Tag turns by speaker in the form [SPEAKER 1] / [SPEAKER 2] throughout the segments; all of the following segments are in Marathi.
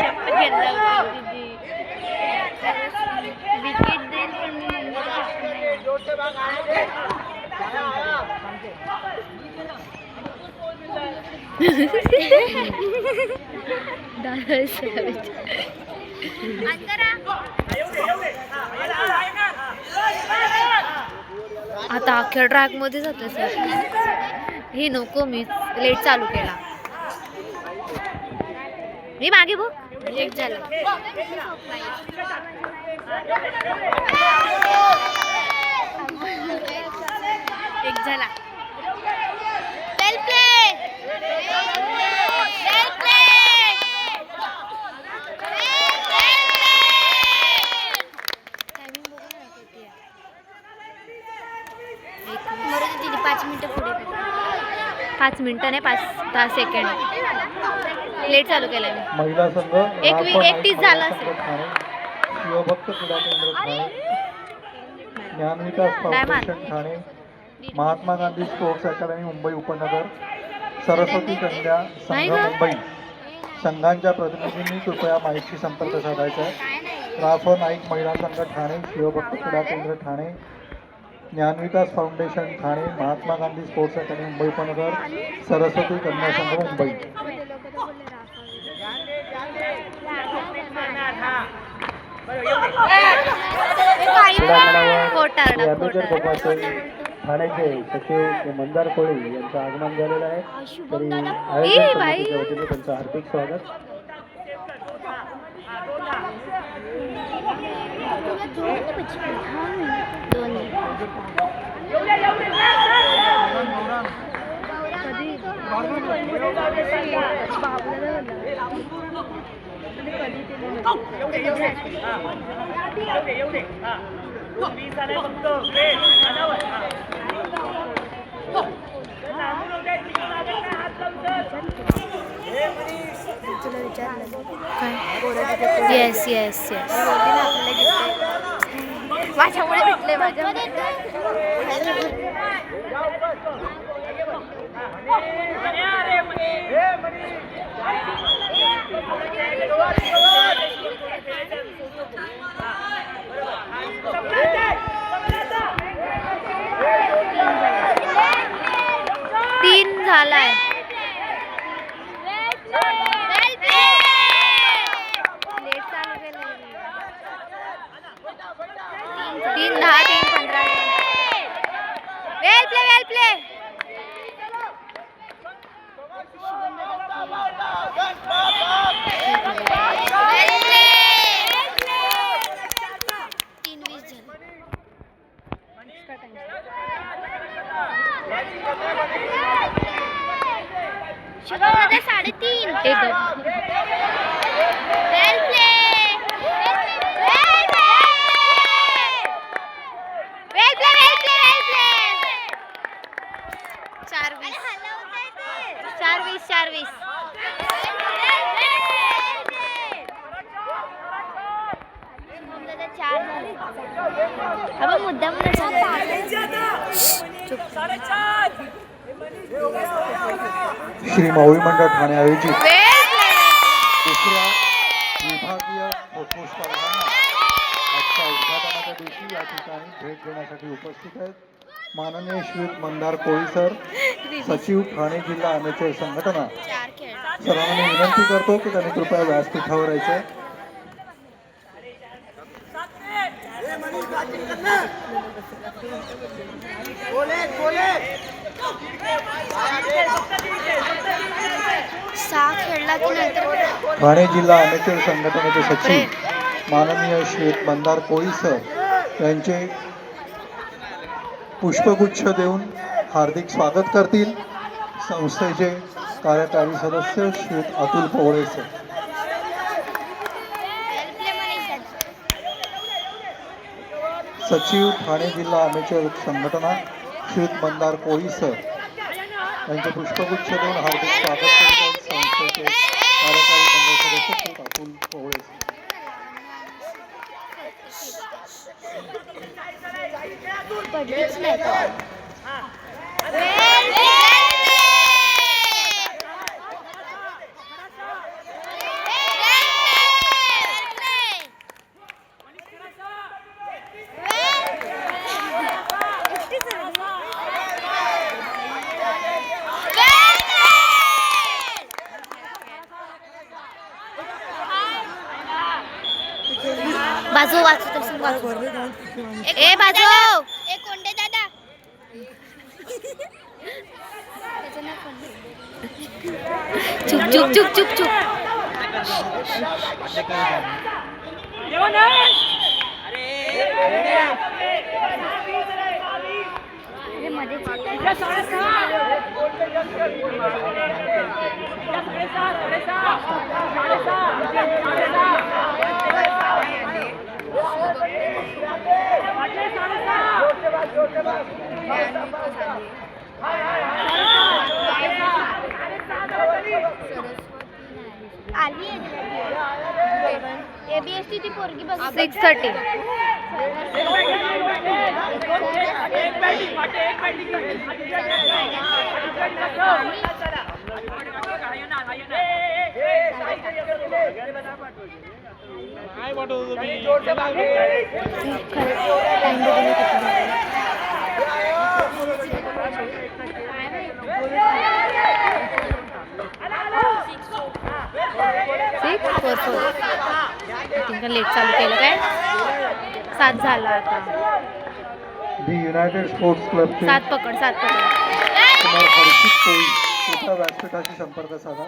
[SPEAKER 1] विकेट देईल पण आता अख्ख्या ट्रॅक मध्ये जातोय सर. हे नको, मी लेट चालू केला. मी मागे बघ, लेट झाला. एक झाला. वेल प्ले, वेल प्ले. बरोबर दिली 5 मिनिटं पुढे. 5 मिनिटं नाही, 5-10 सेकंड लेट चालू केला मी.
[SPEAKER 2] महिला संघ
[SPEAKER 1] 31 झाला असेल.
[SPEAKER 2] Shivbhakt Krida Kendra Thane, Dnyanvikas foundation Thane, Mahatma Gandhi sports academy Mumbai उपनगर, सरस्वती कन्या संघ मुंबई संघांच्या प्रतिनिधींनी कृपया माईकशी संपर्क साधायचा आहे. राफो नाईक महिला संघ Thane, Shivbhakt Krida Kendra Thane, Dnyanvikas foundation Thane, Mahatma Gandhi sports academy Mumbai उपनगर, सरस्वती कन्या संघ मुंबई. ठाण्याचे सचिव मंदार कोळी यांचं आगमन झालेलं आहे. तरी आयोजन समितीच्या वतीने त्यांचं हार्दिक स्वागत.
[SPEAKER 1] येस येस येस, माझ्यामुळे भेटले. माझ्या 3 झालाय. 3-10, 3-15. वेल प्ले, वेल प्ले. शुभम 3:30. वेल प्ले. अब मुद्दा
[SPEAKER 2] श्री माऊली मंडळ ठाणे आयोजित दुसऱ्या विभागीय फुटबॉल स्पर्धांना आजच्या उद्घाटनाच्या दिवशी या ठिकाणी भेट देण्यासाठी उपस्थित आहेत माननीय श्री मंदार कोळी सर, सचिव ठाणे जिल्हा अमेचर संघटना. सर्वांना मी विनंती करतो की त्यांनी कृपया व्यासपीठावर यायचं. ठाणे जिल्हा अमेचर संघटनेचे सचिव माननीय श्री मंदार कोळी सर यांचे पुष्पगुच्छ देऊन हार्दिक स्वागत करतील. संस्थेचे कार्यकारी सदस्य श्री अतुल पवळे सर. सचिव ठाणे जिल्हा अमेचर संघटना श्री मंदार कोळी सर यांचे पुष्पगुच्छ देऊन हार्दिक स्वागत करीत आहेत. संस्थेचे कार्यकारी मंडळ सदस्य श्री अतुल पवळे सर.
[SPEAKER 1] पडलीच नाही. बाजू वाचू तर बाजू ए बाजू
[SPEAKER 3] ए कोंडे दादा
[SPEAKER 1] चुप चुप चुप चुप चुप
[SPEAKER 3] आली एबीएसटी ती पोरगी बघ
[SPEAKER 1] 6:30 लेट चालू केलं काय 7 झाला आता
[SPEAKER 2] दी युनायटेड स्पोर्ट्स क्लबचे
[SPEAKER 1] 7 पकड 7 पकड
[SPEAKER 2] कुमार हर्षित कोळी कृपया व्यासपीठाशी संपर्क साधा.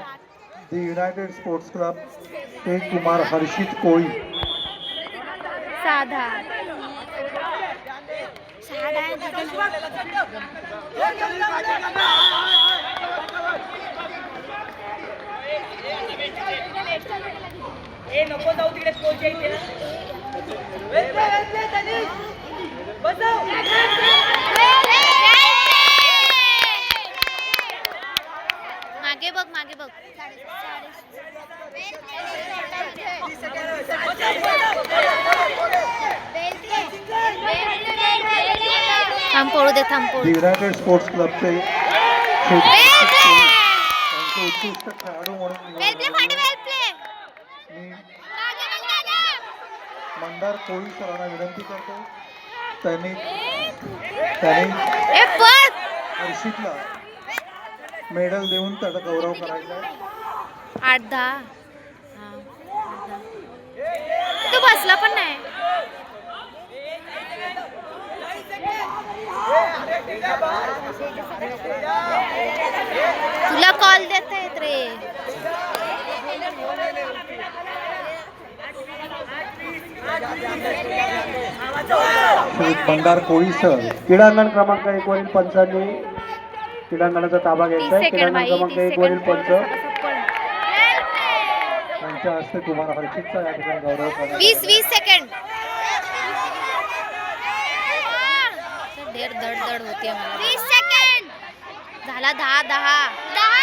[SPEAKER 2] दी युनायटेड स्पोर्ट्स क्लब ते कुमार हर्षित कोळी.
[SPEAKER 1] साधा
[SPEAKER 4] नको जाऊ तिकडे कोच इथे
[SPEAKER 1] मागे बघ मागे बघ थांब पळू दे थांब पळू
[SPEAKER 2] दी युनायटेड स्पोर्ट्स क्लबचे त्यांचे उत्कृष्ट खेळाडू म्हणून निवडून मी मंदार कोळी सरांना विनंती करतो त्यांनी
[SPEAKER 1] ए पळ
[SPEAKER 2] हर्षितला मेडल देऊन त्याचा गौरव करायचा आहे.
[SPEAKER 1] 8-10 तो बसला पण नाही तुला कॉल देत आहेत रे
[SPEAKER 2] श्री मंदार कोळी सर क्रीडांगण क्रमांक 1 वरील पंचांनी क्रीडांगणाचा ताबा
[SPEAKER 1] 30
[SPEAKER 2] घ्यायचा आहे.
[SPEAKER 1] सेकंड
[SPEAKER 2] क्रीडांगण
[SPEAKER 1] बाई
[SPEAKER 2] क्रमांक
[SPEAKER 1] 30
[SPEAKER 2] 1 वरील
[SPEAKER 1] सेकंड
[SPEAKER 2] पंच त्यांच्या हस्ते कुमार हर्षितचा या ठिकाणी गौरव करण्यात
[SPEAKER 1] 20 सेकंड ढेर धड धड होते मला
[SPEAKER 3] 20 सेकंड
[SPEAKER 1] झाला 10
[SPEAKER 3] 10